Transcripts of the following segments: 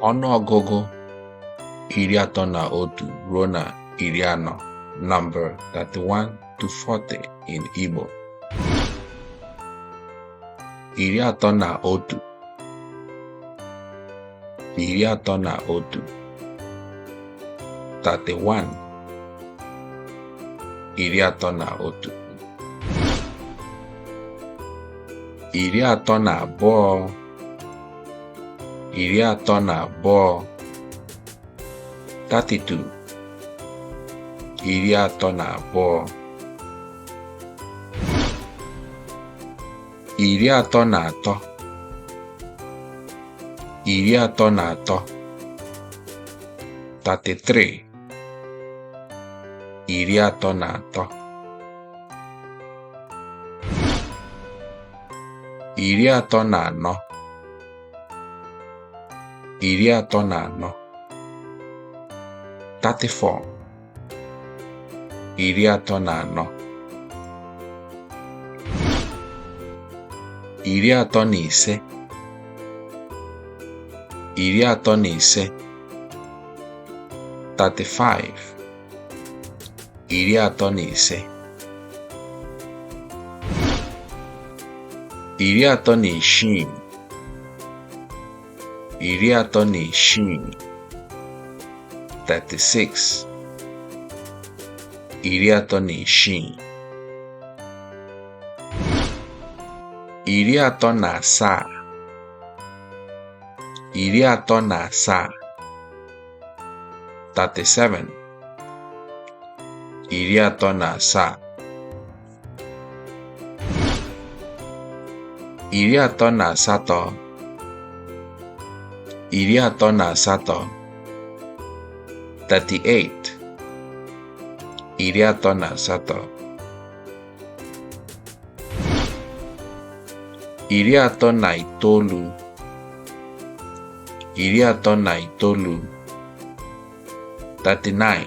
Ọnụọgụgụ 31 ruo na 40, number 31 to 40 in Igbo. 31 31 31 31 32 32 32 32 33 33 33 33 34 34 34 34 35 35 35 36 36 36 36 37 37 37 37 38 38 38 38 39 39 39 39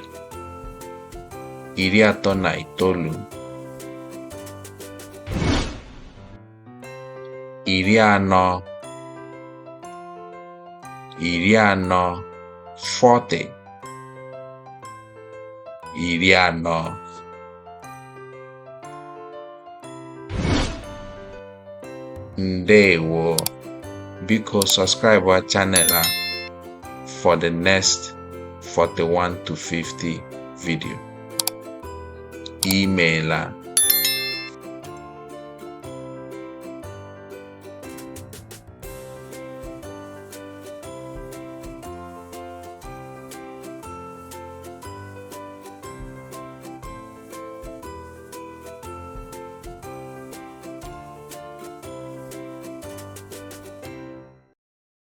40 40 40 40 Ndewo. Biko subscribe our channel for the next 41 to 50 video. Email